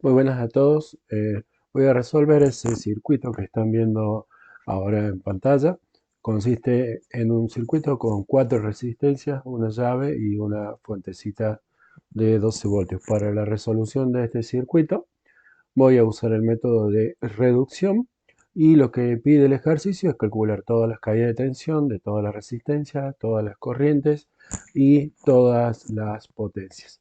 Muy buenas a todos. Voy a resolver ese circuito que están viendo ahora en pantalla. Consiste en un circuito con 4 resistencias, una llave y una fuentecita de 12 voltios. Para la resolución de este circuito voy a usar el método de reducción y lo que pide el ejercicio es calcular todas las caídas de tensión de todas las resistencias, todas las corrientes y todas las potencias.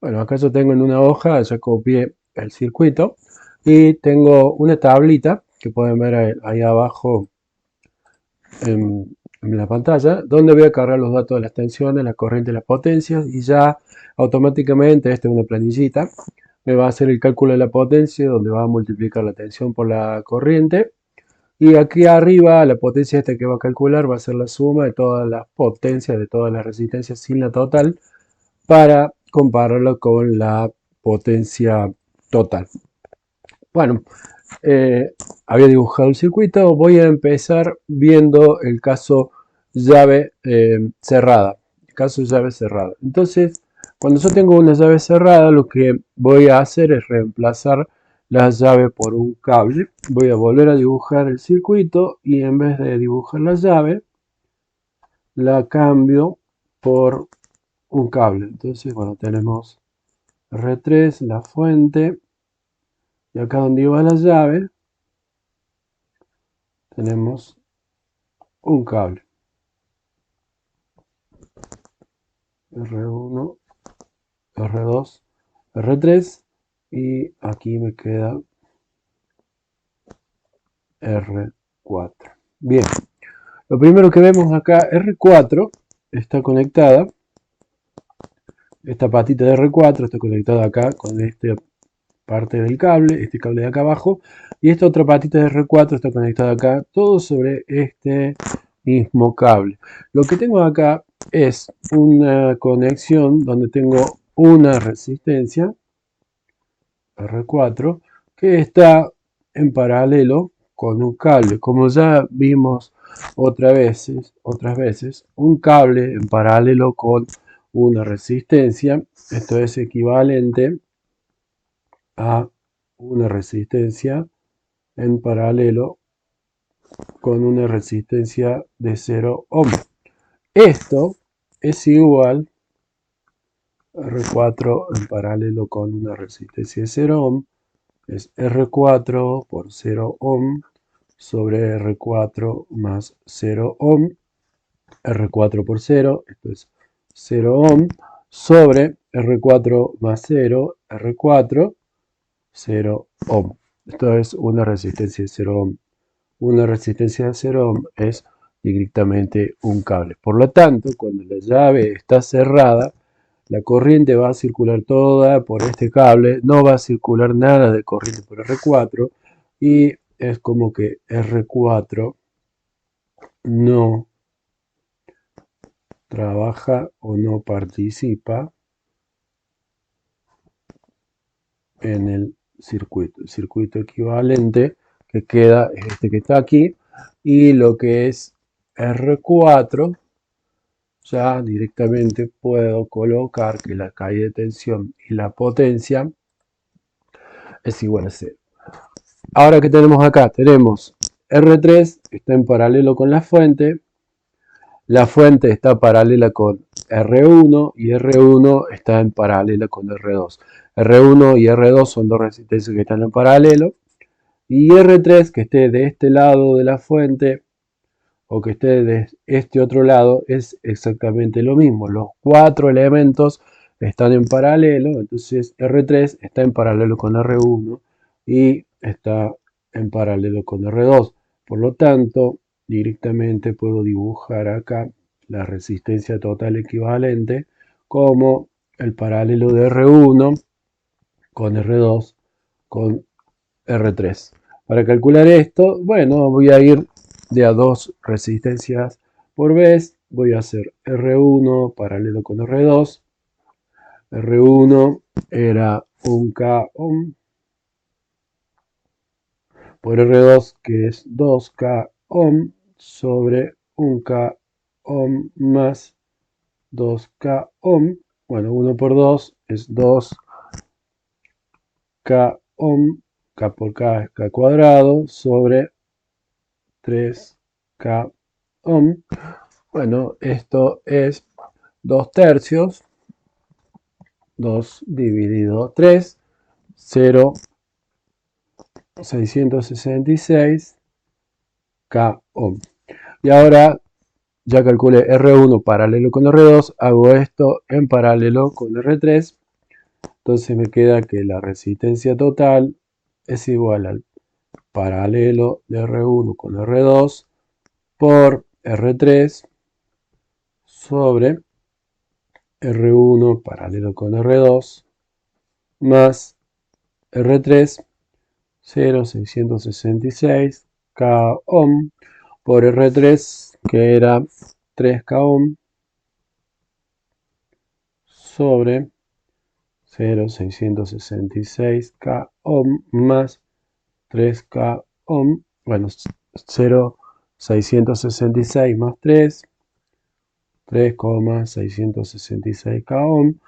Bueno, acá yo tengo en una hoja, ya copié el circuito y tengo una tablita que pueden ver ahí abajo en la pantalla, donde voy a cargar los datos de las tensiones, la corriente y las potencias, y ya automáticamente, esta es una planillita, me va a hacer el cálculo de la potencia, donde va a multiplicar la tensión por la corriente, y aquí arriba la potencia esta que va a calcular va a ser la suma de todas las potencias, de todas las resistencias sin la total, para compararlo con la potencia total. Bueno, eh, había dibujado el circuito, voy a empezar viendo el caso llave cerrada. Caso llave cerrada. Entonces, cuando yo tengo una llave cerrada, lo que voy a hacer es reemplazar la llave por un cable. Voy a volver a dibujar el circuito y en vez de dibujar la llave, la cambio por un cable. Entonces, bueno, tenemos R3, la fuente, y acá donde iba la llave, tenemos un cable. R1, R2, R3, y aquí me queda R4. Bien, lo primero que vemos acá, R4 está conectada, esta patita de R4 está conectada acá con esta parte del cable, este cable de acá abajo, y esta otra patita de R4 está conectada acá, todo sobre este mismo cable. Lo que tengo acá es una conexión donde tengo una resistencia R4 que está en paralelo con un cable. Como ya vimos otras veces, un cable en paralelo con una resistencia, esto es equivalente a una resistencia en paralelo con una resistencia de 0 ohm. Esto es igual a R4 en paralelo con una resistencia de 0 ohm, es R4 por 0 ohm sobre R4 más 0 ohm, R4 por 0, esto es 0 ohm, sobre R4 más 0, R4, 0 ohm. Esto es una resistencia de 0 ohm. Una resistencia de 0 ohm es directamente un cable. Por lo tanto, cuando la llave está cerrada, la corriente va a circular toda por este cable, no va a circular nada de corriente por R4 y es como que R4 no trabaja o no participa en el circuito. El circuito equivalente que queda es este que está aquí, y lo que es R4 ya directamente puedo colocar que la caída de tensión y la potencia es igual a 0. Ahora que tenemos acá, tenemos R3 está en paralelo con la fuente está paralela con R1 y R1 está en paralela con R2. R1 y R2 son dos resistencias que están en paralelo, y R3 que esté de este lado de la fuente o que esté de este otro lado es exactamente lo mismo. Los 4 elementos están en paralelo, entonces R3 está en paralelo con R1 y está en paralelo con R2. Por lo tanto, directamente puedo dibujar acá la resistencia total equivalente como el paralelo de R1 con R2 con R3. Para calcular esto, bueno, voy a ir de a dos resistencias por vez. Voy a hacer R1 paralelo con R2. R1 era un K ohm por R2, que es 2K ohm sobre un K ohm más 2K ohm. Bueno, 1 por 2 es 2 K ohm, K por K es K cuadrado, sobre 3K ohm. Bueno, esto es 2 tercios, 2 dividido 3, 0,666 K ohm. Y ahora ya calculé R1 paralelo con R2, hago esto en paralelo con R3, entonces me queda que la resistencia total es igual al paralelo de R1 con R2 por R3 sobre R1 paralelo con R2 más R3 0,666 K ohm por R3 que era 3K ohm sobre 0,666 K ohm más 3K ohm, bueno, 0,666 más 3, 3,666 K ohm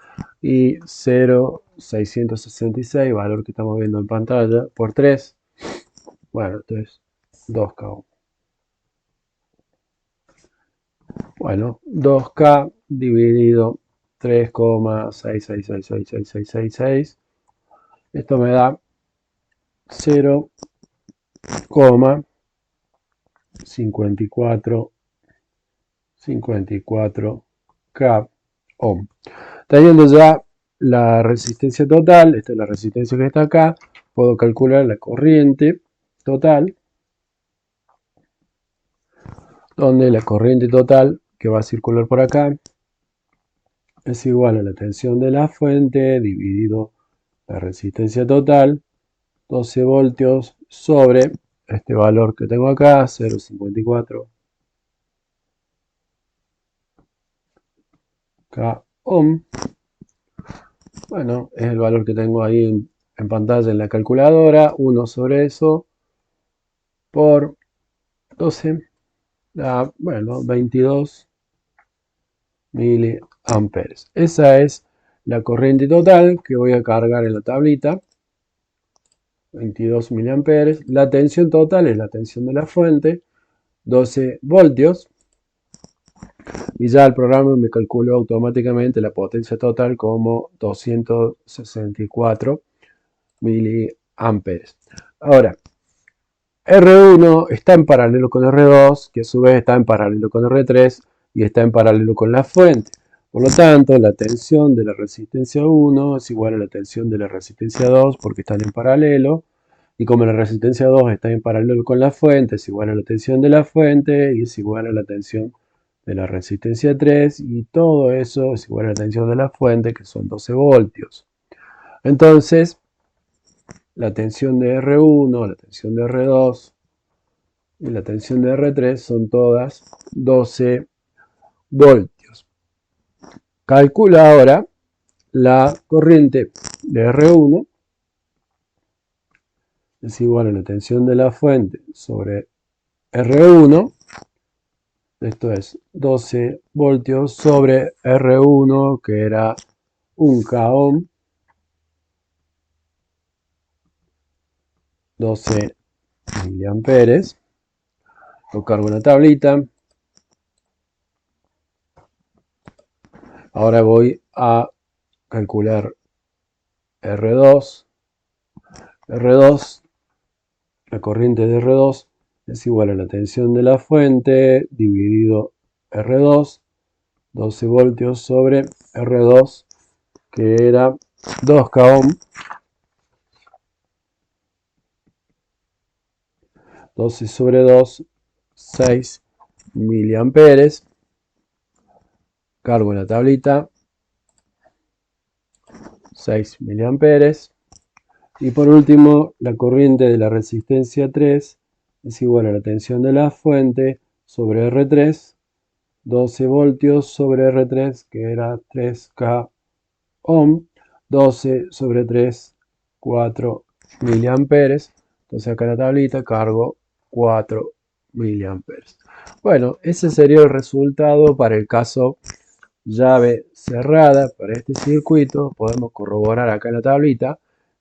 y 0,666, valor que estamos viendo en pantalla, por 3, bueno, entonces 2K ohm. Bueno, 2K dividido 3,6666666, esto me da 0,54 K ohm. Teniendo ya la resistencia total, esta es la resistencia que está acá, puedo calcular la corriente total, donde la corriente total que va a circular por acá es igual a la tensión de la fuente dividido la resistencia total, 12 voltios sobre este valor que tengo acá, 0,54 K ohm. Bueno, es el valor que tengo ahí en pantalla en la calculadora, 1 sobre eso por 12, da, bueno, 22 miliamperes. Esa es la corriente total que voy a cargar en la tablita, 22 miliamperes. La tensión total es la tensión de la fuente, 12 voltios. Y ya el programa me calculó automáticamente la potencia total como 264 miliamperes. Ahora, R1 está en paralelo con R2, que a su vez está en paralelo con R3 y está en paralelo con la fuente. Por lo tanto, la tensión de la resistencia 1 es igual a la tensión de la resistencia 2 porque están en paralelo. Y como la resistencia 2 está en paralelo con la fuente, es igual a la tensión de la fuente y es igual a la tensión de la resistencia 3. Y todo eso es igual a la tensión de la fuente, que son 12 voltios. Entonces, la tensión de R1, la tensión de R2 y la tensión de R3 son todas 12 voltios. Calcula ahora la corriente de R1 es igual a la tensión de la fuente sobre R1, esto es 12 voltios sobre R1 que era 1K ohm, 12 miliamperes. Lo cargo en la tablita. Ahora voy a calcular R2. R2, la corriente de R2 es igual a la tensión de la fuente dividido R2, 12 voltios sobre R2, que era 2K ohm, 12 sobre 2, 6 miliamperes. Cargo en la tablita, 6 miliamperes. Y por último, la corriente de la resistencia 3 es igual a la tensión de la fuente sobre R3, 12 voltios sobre R3, que era 3K ohm, 12 sobre 3, 4 miliamperes. Entonces acá en la tablita cargo 4 miliamperes. Bueno, ese sería el resultado para el caso llave cerrada para este circuito. Podemos corroborar acá en la tablita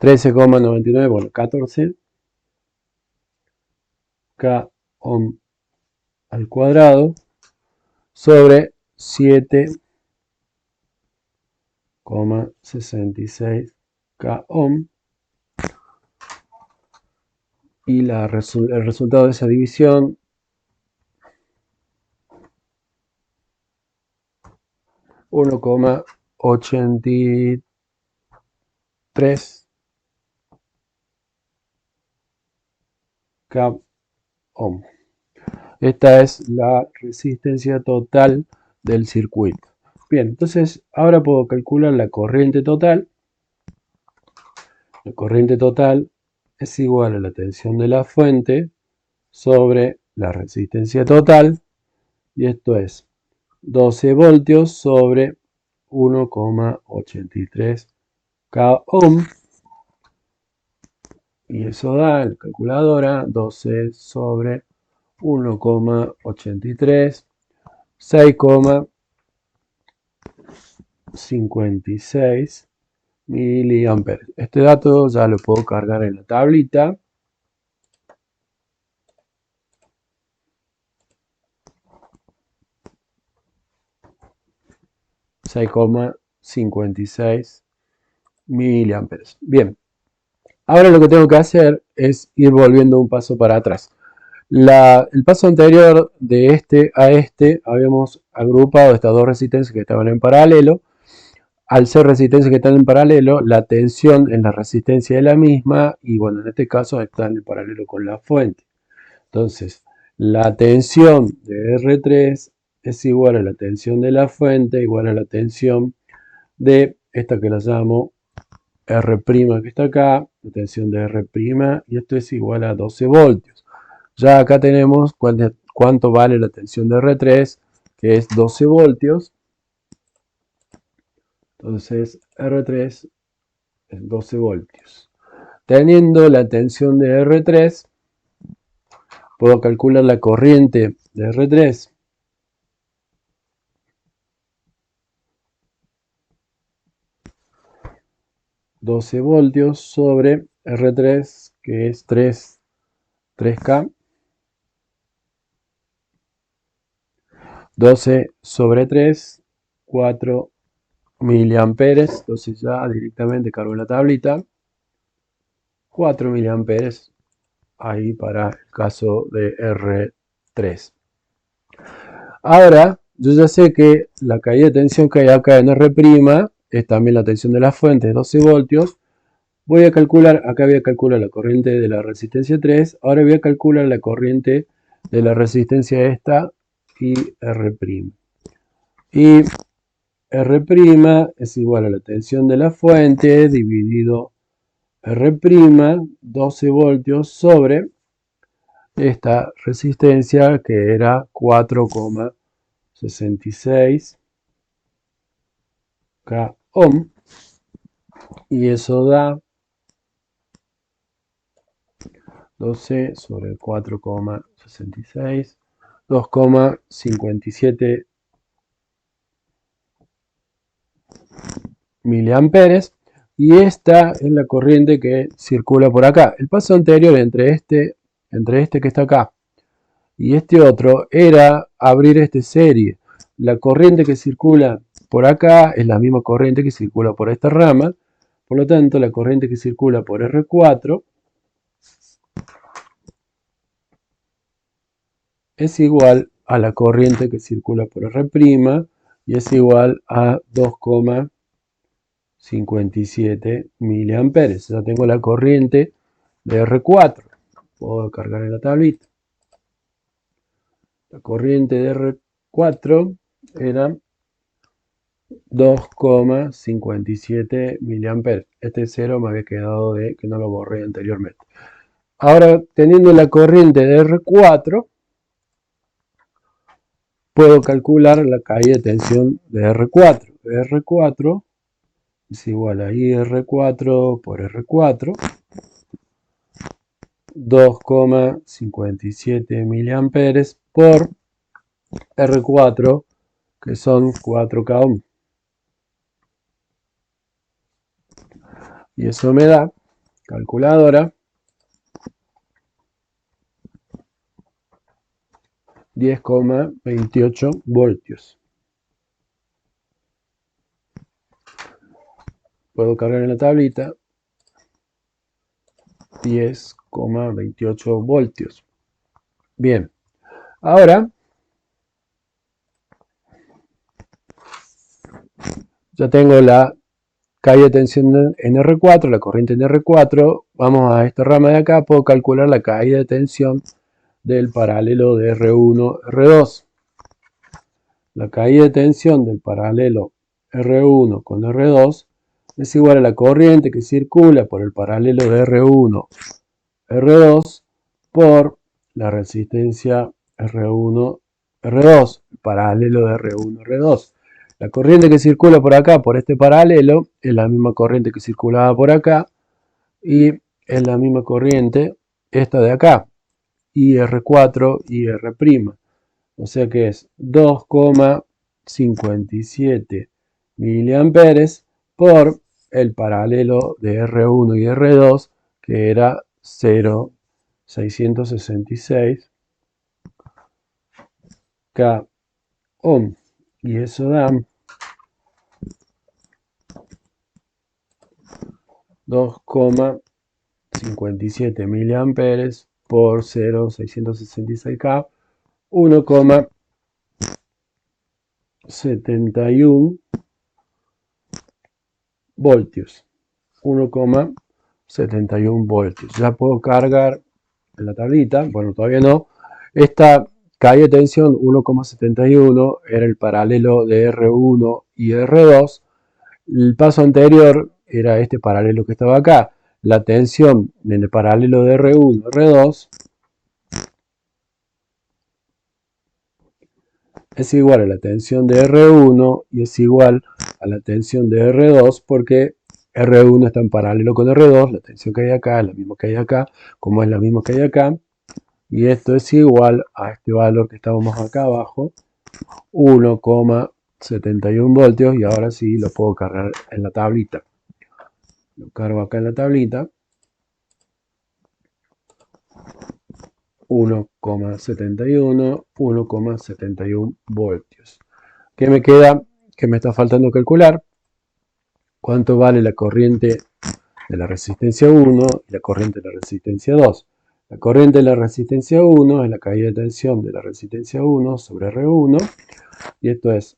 13,99, bueno, 14 K ohm al cuadrado sobre 7,66 K ohm. Y el resultado de esa división 1,83 K ohm. Esta es la resistencia total del circuito. Bien, entonces ahora puedo calcular la corriente total. La corriente total es igual a la tensión de la fuente sobre la resistencia total, y esto es 12 voltios sobre 1,83 K ohm, y eso da en la calculadora 12 sobre 1,83, 6,56 miliamperes. Este dato ya lo puedo cargar en la tablita. 6,56 miliamperes. Bien, ahora lo que tengo que hacer es ir volviendo un paso para atrás. El paso anterior de este a este habíamos agrupado estas dos resistencias que estaban en paralelo. Al ser resistencias que están en paralelo, la tensión en la resistencia es la misma, y bueno, en este caso están en paralelo con la fuente. Entonces, la tensión de R3 es igual a la tensión de la fuente, igual a la tensión de esta que la llamo R' que está acá, la tensión de R', y esto es igual a 12 voltios. Ya acá tenemos cuánto vale la tensión de R3, que es 12 voltios. Entonces, R3 es 12 voltios. Teniendo la tensión de R3, puedo calcular la corriente de R3. $12 voltios sobre R3, que es 3K. 12 sobre 3, 4 miliamperes. Entonces ya directamente cargo la tablita. 4 miliamperes ahí para el caso de R3. Ahora, yo ya sé que la caída de tensión que hay acá en R' es también la tensión de la fuente, 12 voltios. Voy a calcular, acá voy a calcular la corriente de la resistencia 3. Ahora voy a calcular la corriente de la resistencia esta y R'. Y R' es igual a la tensión de la fuente dividido R', 12 voltios sobre esta resistencia que era 4,66 K ohm, y eso da 12 sobre 4,66, 2,57 miliamperes, y esta es la corriente que circula por acá. El paso anterior entre este que está acá y este otro era abrir esta serie. La corriente que circula por acá es la misma corriente que circula por esta rama. Por lo tanto, la corriente que circula por R4 es igual a la corriente que circula por R', y es igual a 2,57 miliamperes. Ya tengo la corriente de R4. Puedo cargar en la tablita. La corriente de R4 era 2,57 miliamperes. Este cero me había quedado de que no lo borré anteriormente. Ahora, teniendo la corriente de R4, puedo calcular la caída de tensión de R4. R4 es igual a IR4 por R4, 2,57 miliamperes por R4, que son 4K ohm. Y eso me da calculadora, 10,28 voltios. Puedo cargar en la tablita 10,28 voltios. Bien, ahora ya tengo la caída de tensión en R4, la corriente en R4. Vamos a esta rama de acá, puedo calcular la caída de tensión del paralelo de R1, R2. La caída de tensión del paralelo R1 con R2 es igual a la corriente que circula por el paralelo de R1, R2 por la resistencia R1, R2, el paralelo de R1, R2. La corriente que circula por acá, por este paralelo, es la misma corriente que circulaba por acá y es la misma corriente esta de acá, IR4 y R'. O sea que es 2,57 miliamperes por el paralelo de R1 y R2, que era 0,666 K ohm. Y eso da 2,57 miliamperes por 0,666 K, 1,71 voltios. 1,71 voltios. Ya puedo cargar en la tablita, bueno, todavía no. Esta caída de tensión 1,71 era el paralelo de R1 y R2. El paso anterior era este paralelo que estaba acá. La tensión en el paralelo de R1, R2 es igual a la tensión de R1 y es igual a la tensión de R2 porque R1 está en paralelo con R2, la tensión que hay acá es la misma que hay acá, como es la misma que hay acá, y esto es igual a este valor que estábamos acá abajo, 1,71 voltios, y ahora sí lo puedo cargar en la tablita. Lo cargo acá en la tablita, 1,71 voltios. ¿Qué me queda? ¿Qué me está faltando calcular? ¿Cuánto vale la corriente de la resistencia 1 y la corriente de la resistencia 2? La corriente de la resistencia 1 es la caída de tensión de la resistencia 1 sobre R1, y esto es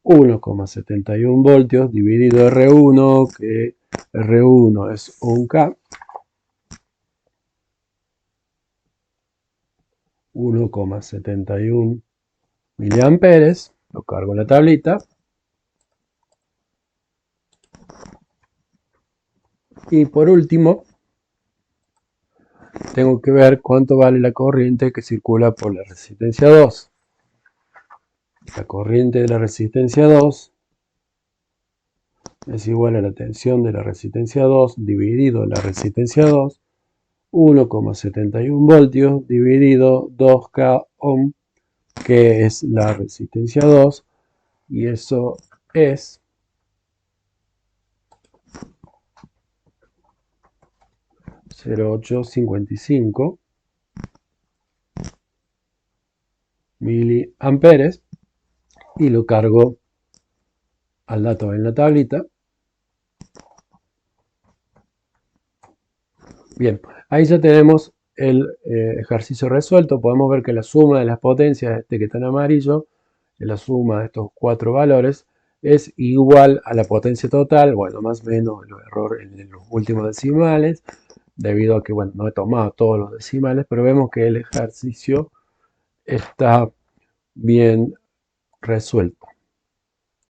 1,71 voltios dividido R1, que R1 es 1K, 1,71 miliamperes, lo cargo en la tablita, y por último tengo que ver cuánto vale la corriente que circula por la resistencia 2. La corriente de la resistencia 2 es igual a la tensión de la resistencia 2 dividido la resistencia 2, 1,71 voltios dividido 2K ohm, que es la resistencia 2, y eso es 0,855 miliamperes, y lo cargo al dato en la tablita. Bien, ahí ya tenemos el ejercicio resuelto. Podemos ver que la suma de las potencias, este que está en amarillo, la suma de estos cuatro valores, es igual a la potencia total. Bueno, más o menos el error en los últimos decimales, debido a que, bueno, no he tomado todos los decimales, pero vemos que el ejercicio está bien resuelto.